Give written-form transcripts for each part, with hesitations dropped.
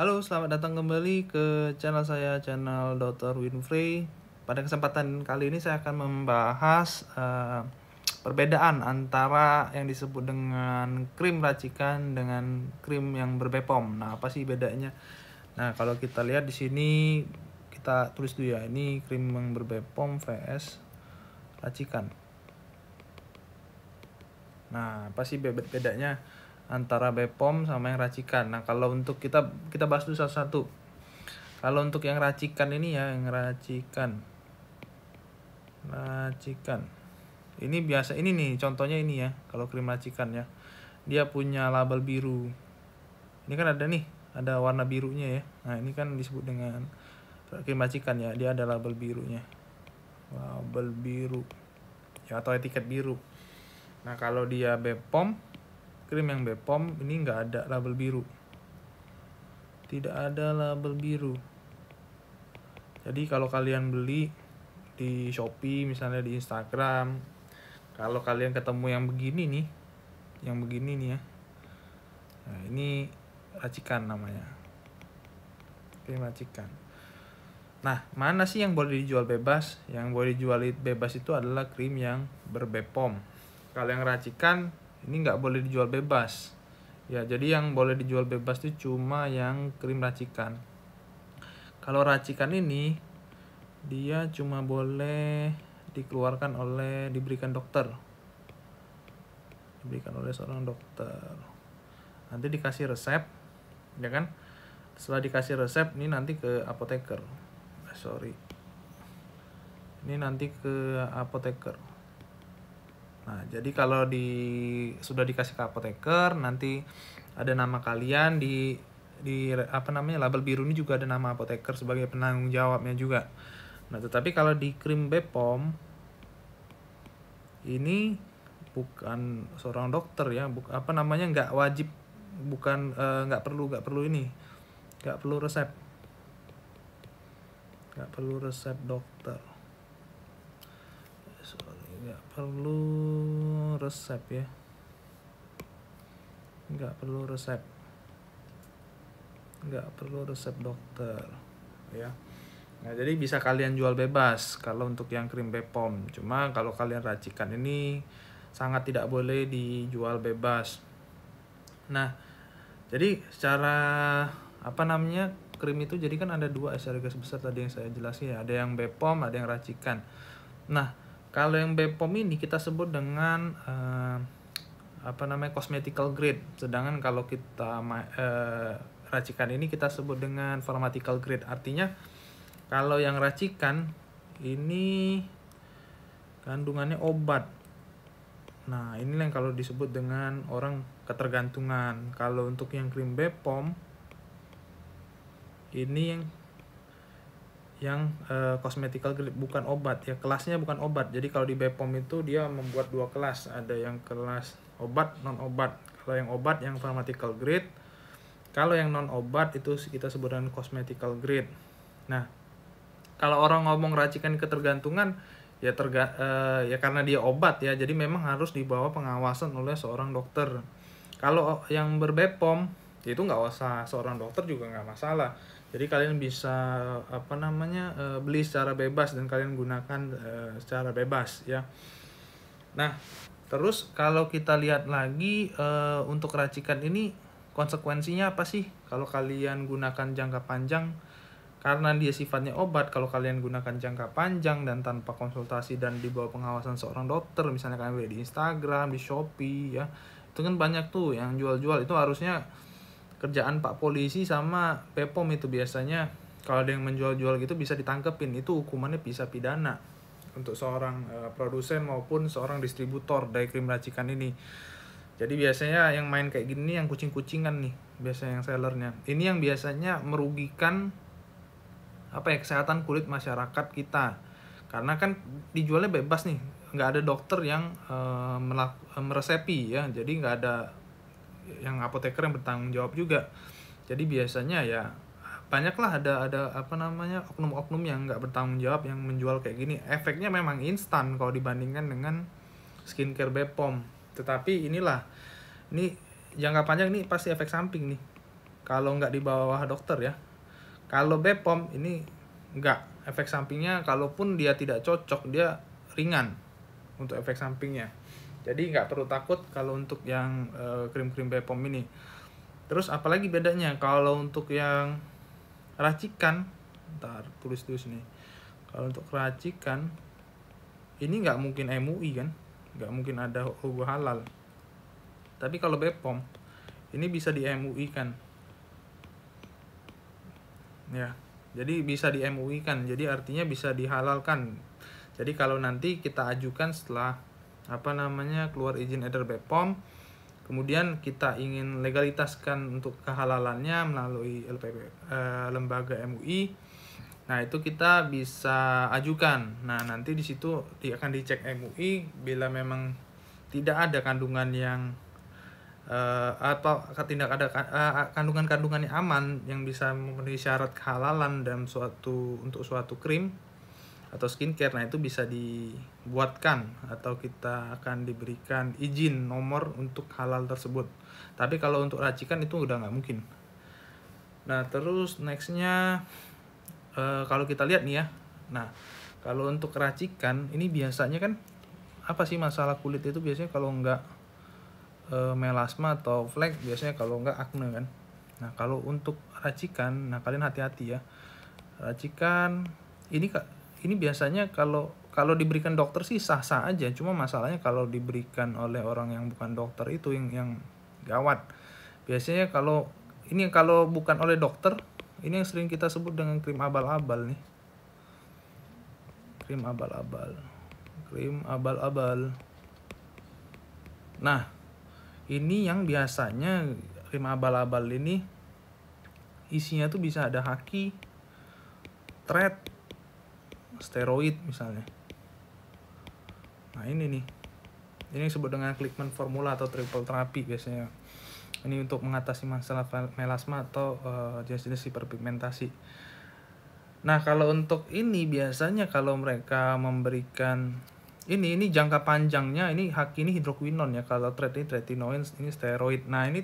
Halo, selamat datang kembali ke channel saya, channel Dr. Winfrey. Pada kesempatan kali ini saya akan membahas perbedaan antara yang disebut dengan krim racikan dengan krim yang berbepom. Nah, apa sih bedanya? Nah, kalau kita lihat di sini kita tulis dulu ya, ini krim yang berbepom vs racikan. Nah, apa sih bedanya antara Bepom sama yang racikan? Nah, kalau untuk kita bahas dulu satu-satu. Kalau untuk yang racikan ini ya, yang racikan. Ini biasa ini nih, contohnya ini ya, kalau krim racikan ya. Dia punya label biru. Ini kan ada nih, ada warna birunya ya. Nah, ini kan disebut dengan krim racikan ya, dia ada label birunya. Label biru. Ya, atau etiket biru. Nah, kalau dia Bepom, krim yang Bepom ini nggak ada label biru. Tidak ada label biru. Jadi kalau kalian beli di Shopee, misalnya di Instagram, kalau kalian ketemu yang begini nih ya, nah ini racikan namanya, krim racikan. Nah, mana sih yang boleh dijual bebas? Yang boleh dijual bebas itu adalah krim yang berbepom. Kalau yang racikan ini nggak boleh dijual bebas. Ya, jadi yang boleh dijual bebas itu cuma yang krim racikan. Kalau racikan ini dia cuma boleh diberikan oleh seorang dokter. Nanti dikasih resep, ya kan? Setelah dikasih resep, ini nanti ke apoteker. Ini nanti ke apoteker. Nah, jadi kalau sudah dikasih ke apoteker, nanti ada nama kalian di label biru ini juga ada nama apoteker sebagai penanggung jawabnya juga. Nah, tetapi kalau di krim Bepom ini bukan seorang dokter ya, nggak wajib, nggak perlu resep dokter. Nggak perlu resep dokter ya. Nah, jadi bisa kalian jual bebas kalau untuk yang krim Bepom. Cuma kalau kalian racikan ini sangat tidak boleh dijual bebas. Nah, jadi secara krim itu jadi kan ada dua secara garis besar tadi yang saya jelasin ya. Ada yang Bepom, ada yang racikan. Nah, kalau yang Bepom ini kita sebut dengan cosmetical grade. Sedangkan kalau kita racikan ini kita sebut dengan pharmaceutical grade. Artinya kalau yang racikan ini kandungannya obat. Nah, ini yang kalau disebut dengan orang ketergantungan. Kalau untuk yang krim Bepom ini yang cosmetical grade, bukan obat ya, kelasnya bukan obat. Jadi kalau di Bepom itu dia membuat dua kelas, ada yang kelas obat, non obat. Kalau yang obat yang pharmaceutical grade, kalau yang non obat itu kita sebut dengan cosmetical grade. Nah, kalau orang ngomong racikan ketergantungan ya karena dia obat ya, jadi memang harus dibawa pengawasan oleh seorang dokter. Kalau yang berbepom itu nggak usah seorang dokter juga nggak masalah. Jadi kalian bisa beli secara bebas dan kalian gunakan secara bebas ya. Nah, terus kalau kita lihat lagi untuk racikan ini konsekuensinya apa sih kalau kalian gunakan jangka panjang? Karena dia sifatnya obat, kalau kalian gunakan jangka panjang dan tanpa konsultasi dan di bawah pengawasan seorang dokter, misalnya kalian beli di Instagram, di Shopee ya, itu kan banyak tuh yang jual-jual. Itu harusnya kerjaan Pak Polisi sama Bepom itu biasanya. Kalau ada yang menjual-jual gitu bisa ditangkepin, itu hukumannya bisa pidana untuk seorang produsen maupun seorang distributor dari krim racikan ini. Jadi biasanya yang main kayak gini yang kucing-kucingan nih, biasanya yang sellernya. Ini yang biasanya merugikan kesehatan kulit masyarakat kita, karena kan dijualnya bebas nih, nggak ada dokter yang meresepi ya, jadi nggak ada yang apoteker yang bertanggung jawab juga. Jadi biasanya ya banyaklah ada oknum-oknum yang nggak bertanggung jawab yang menjual kayak gini. Efeknya memang instan kalau dibandingkan dengan skincare Bepom, tetapi ini jangka panjang ini pasti efek samping nih. kalau nggak di bawah dokter ya. Kalau BPOM ini nggak, efek sampingnya kalaupun dia tidak cocok, dia ringan untuk efek sampingnya. Jadi nggak perlu takut kalau untuk yang krim-krim BPOM ini. Terus apalagi bedanya kalau untuk yang racikan, ntar tulis nih. Kalau untuk racikan ini nggak mungkin MUI kan, nggak mungkin ada logo halal. Tapi kalau BPOM ini bisa di MUI kan, ya. Jadi bisa di MUI kan, jadi artinya bisa dihalalkan. Jadi kalau nanti kita ajukan setelah keluar izin edar BPOM, kemudian kita ingin legalitaskan untuk kehalalannya melalui lembaga MUI, nah itu kita bisa ajukan. Nah nanti di situ akan dicek MUI, bila memang tidak ada kandungan yang atau tidak ada kandungan-kandungan yang aman yang bisa memenuhi syarat kehalalan dalam untuk suatu krim atau skincare, nah itu bisa dibuatkan atau kita akan diberikan izin nomor untuk halal tersebut. Tapi kalau untuk racikan itu udah nggak mungkin. Nah terus nextnya kalau kita lihat nih ya, nah kalau untuk racikan ini biasanya kan apa sih masalah kulit itu biasanya kalau nggak melasma atau flek, biasanya kalau enggak akne kan. Nah kalau untuk racikan, nah kalian hati-hati ya. Racikan ini biasanya kalau diberikan dokter sih sah-sah aja, cuma masalahnya kalau diberikan oleh orang yang bukan dokter itu yang gawat. Biasanya kalau bukan oleh dokter, ini yang sering kita sebut dengan krim abal-abal nih. Krim abal-abal. Nah ini yang biasanya krim abal-abal ini isinya tuh bisa ada haki, thread, steroid misalnya. Nah ini nih, ini disebut dengan Klickman formula atau triple terapi biasanya. Ini untuk mengatasi masalah melasma atau jenis-jenis hiperpigmentasi. Nah kalau untuk ini biasanya kalau mereka memberikan ini jangka panjangnya, ini haki ini hidroquinon ya, kalau thread ini tretinoin, ini steroid. Nah ini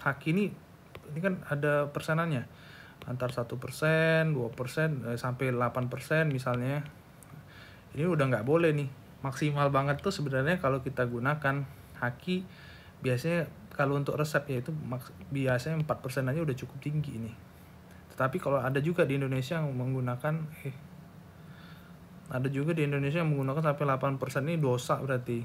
haki ini kan ada persenannya antar 1%, 2%, sampai 8% misalnya. Ini udah nggak boleh nih. Maksimal banget tuh sebenarnya kalau kita gunakan haki, biasanya kalau untuk resep ya itu biasanya 4% aja udah cukup tinggi ini. Tetapi kalau ada juga di Indonesia yang menggunakan sampai 8%, ini dosa berarti.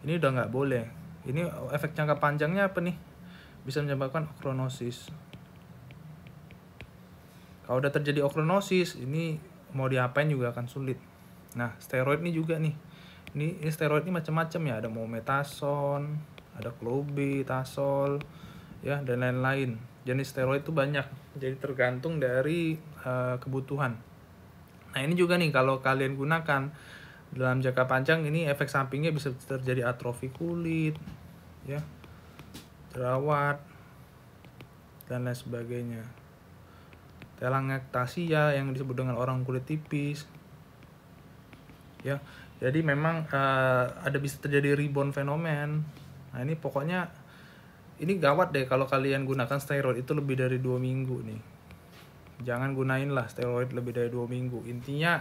Ini udah nggak boleh. Ini efek jangka panjangnya apa nih? Bisa menyebabkan okronosis. Kalau udah terjadi okronosis, ini mau diapain juga akan sulit. Nah, steroid ini juga nih. Ini steroid ini macam-macam ya, ada mometasone, ada clobetasol, ya dan lain-lain. Jenis steroid itu banyak. Jadi tergantung dari kebutuhan. Nah ini juga nih kalau kalian gunakan dalam jangka panjang, ini efek sampingnya bisa terjadi atrofi kulit, ya, jerawat, dan lain sebagainya. Telangiectasia yang disebut dengan orang kulit tipis, ya. Jadi memang ada bisa terjadi rebound fenomen. Nah ini pokoknya ini gawat deh kalau kalian gunakan steroid itu lebih dari 2 minggu nih. Jangan gunain lah steroid lebih dari 2 minggu. Intinya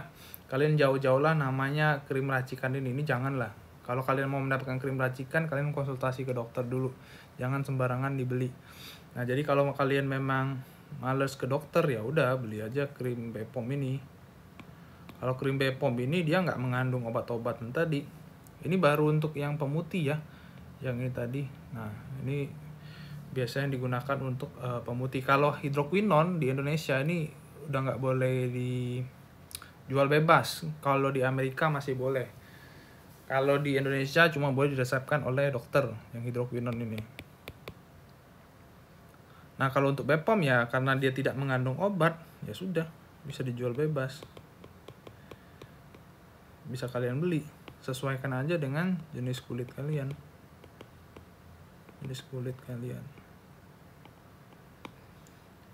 kalian jauh-jauh lah namanya krim racikan ini jangan lah. Kalau kalian mau mendapatkan krim racikan, kalian konsultasi ke dokter dulu. Jangan sembarangan dibeli. Nah jadi kalau kalian memang males ke dokter, ya udah beli aja krim BPOM ini. Kalau krim BPOM ini dia nggak mengandung obat-obatan tadi. Ini baru untuk yang pemutih ya, yang ini tadi. Nah ini biasanya digunakan untuk pemutih. Kalau hidroquinon di Indonesia ini udah nggak boleh dijual bebas. Kalau di Amerika masih boleh. Kalau di Indonesia cuma boleh diresepkan oleh dokter yang hidroquinon ini. Nah kalau untuk BPOM ya karena dia tidak mengandung obat, ya sudah bisa dijual bebas. Bisa kalian beli. Sesuaikan aja dengan jenis kulit kalian.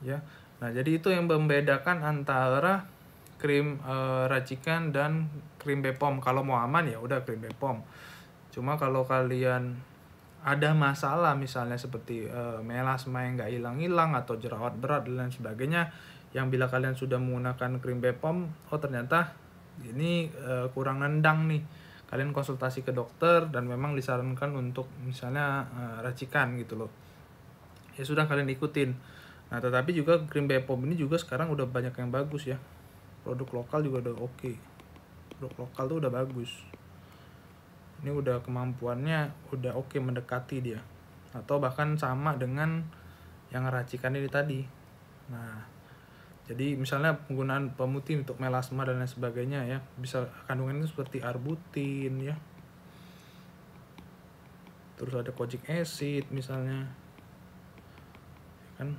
Ya, nah jadi itu yang membedakan antara krim racikan dan krim BPOM. Kalau mau aman ya udah krim BPOM. Cuma kalau kalian ada masalah misalnya seperti melasma yang nggak hilang-hilang atau jerawat berat dan lain sebagainya, yang bila kalian sudah menggunakan krim Bepom, oh ternyata ini kurang nendang nih, kalian konsultasi ke dokter dan memang disarankan untuk misalnya racikan gitu loh, ya sudah kalian ikutin. Nah tetapi juga krim Bepom ini juga sekarang udah banyak yang bagus ya, produk lokal juga udah oke. Produk lokal tuh udah bagus, ini udah kemampuannya udah oke, mendekati dia atau bahkan sama dengan yang racikan ini tadi. Nah jadi misalnya penggunaan pemutih untuk melasma dan lain sebagainya ya, bisa kandungannya seperti arbutin ya, terus ada kojic acid misalnya kan,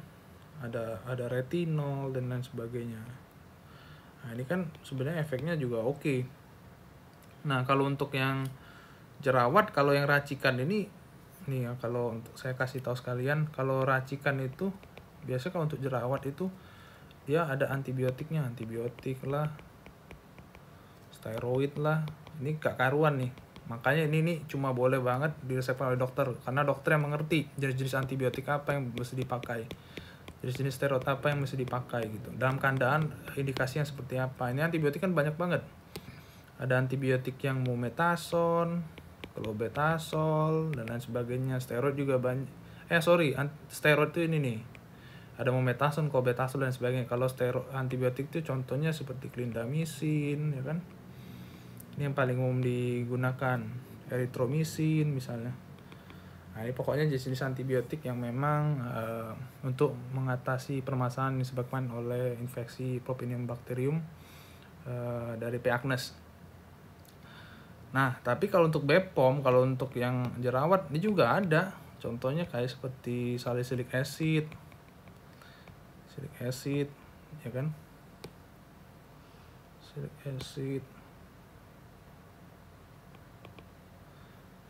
ada retinol dan lain sebagainya. Nah ini kan sebenarnya efeknya juga oke. Nah kalau untuk yang jerawat, kalau yang racikan ini nih ya, kalau untuk saya kasih tahu sekalian, kalau racikan itu biasa kalau untuk jerawat itu dia ada antibiotiknya, antibiotik lah, steroid lah, ini gak karuan nih. Makanya ini cuma boleh banget diresepkan oleh dokter, karena dokter yang mengerti jenis-jenis antibiotik apa yang mesti dipakai, jenis-jenis steroid apa yang mesti dipakai gitu, dalam keadaan indikasinya seperti apa. Ini antibiotik kan banyak banget, ada antibiotik yang mometasone, clobetasol dan lain sebagainya. Steroid juga banyak. Steroid itu ini nih, ada mometasone, clobetasol dan sebagainya. Kalau steroid antibiotik itu contohnya seperti clindamycin ya kan, ini yang paling umum digunakan, erythromycin misalnya. Nah ini pokoknya jenis antibiotik yang memang untuk mengatasi permasalahan yang disebabkan oleh infeksi Propionibacterium bacterium dari P. agnes. Nah tapi kalau untuk Bepom, kalau untuk yang jerawat ini juga ada, contohnya kayak seperti salicylic acid ya kan, salicylic acid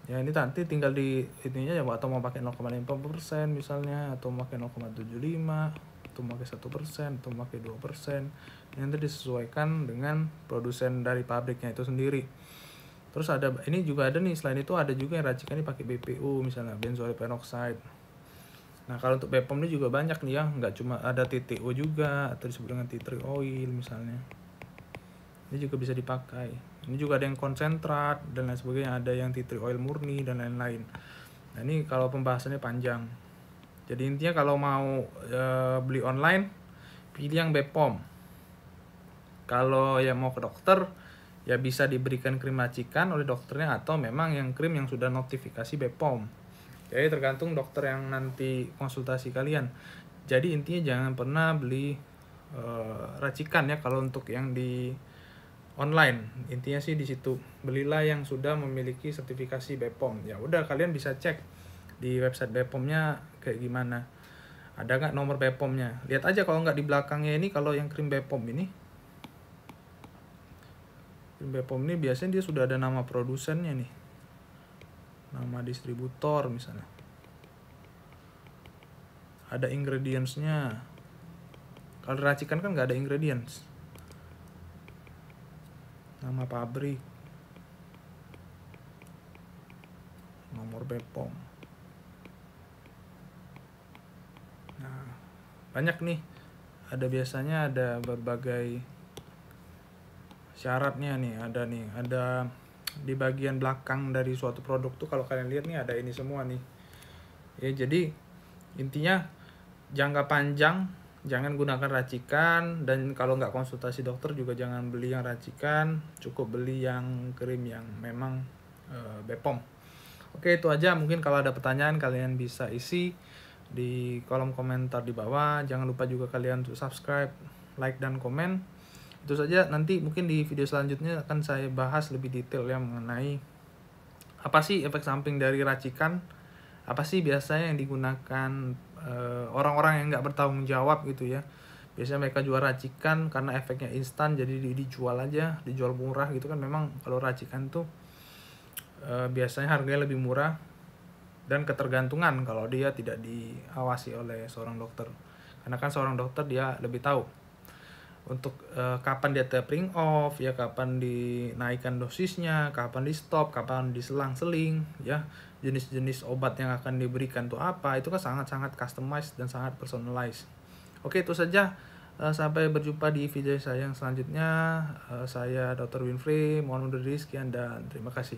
ya, ini nanti tinggal di ininya ya, atau mau pakai 0,5% misalnya, atau pakai 0,75, atau pakai 1%, atau pakai 2%. Ini nanti disesuaikan dengan produsen dari pabriknya itu sendiri. Terus ada ini juga ada nih, selain itu ada juga yang racikan ini pakai BPU misalnya, benzoyl peroxide. Nah kalau untuk Bepom ini juga banyak nih ya, nggak cuma ada TTO juga, atau disebut dengan tea tree oil misalnya, ini juga bisa dipakai. Ini juga ada yang konsentrat dan lain sebagainya, ada yang tea tree oil murni dan lain-lain. Nah ini kalau pembahasannya panjang, jadi intinya kalau mau beli online, pilih yang Bepom. Kalau yang mau ke dokter ya bisa diberikan krim racikan oleh dokternya, atau memang yang krim yang sudah notifikasi Bepom. Jadi tergantung dokter yang nanti konsultasi kalian. Jadi intinya jangan pernah beli racikan ya kalau untuk yang di online. Intinya sih di situ, belilah yang sudah memiliki sertifikasi Bepom. Ya udah, kalian bisa cek di website Bepomnya kayak gimana, ada nggak nomor Bepomnya. Lihat aja kalau nggak di belakangnya ini, kalau yang krim Bepom ini, krim Bepom ini biasanya dia sudah ada nama produsennya nih, nama distributor misalnya, ada ingredientsnya. Kalau racikan kan nggak ada ingredients, nama pabrik, nomor Bepom. Nah banyak nih, ada biasanya ada berbagai syaratnya nih, ada di bagian belakang dari suatu produk tuh, kalau kalian lihat nih ada ini semua nih ya. Jadi intinya jangka panjang jangan gunakan racikan, dan kalau nggak konsultasi dokter juga jangan beli yang racikan, cukup beli yang krim yang memang Bepom. Oke itu aja, mungkin kalau ada pertanyaan kalian bisa isi di kolom komentar di bawah. Jangan lupa juga kalian untuk subscribe, like, dan komen. Itu saja, nanti mungkin di video selanjutnya akan saya bahas lebih detail ya mengenai apa sih efek samping dari racikan, apa sih biasanya yang digunakan orang-orang yang nggak bertanggung jawab gitu ya. Biasanya mereka jual racikan karena efeknya instan, jadi dijual aja, dijual murah gitu kan. Memang kalau racikan tuh biasanya harganya lebih murah, dan ketergantungan kalau dia tidak diawasi oleh seorang dokter, karena kan seorang dokter dia lebih tahu. untuk kapan dia tapering off ya, kapan dinaikkan dosisnya, kapan di stop, kapan diselang-seling ya, jenis-jenis obat yang akan diberikan tuh apa, itu kan sangat-sangat customized dan sangat personalized. Oke, itu saja. Sampai berjumpa di video saya yang selanjutnya. Saya Dr. Winfrey, mohon undur diri, sekian dan terima kasih.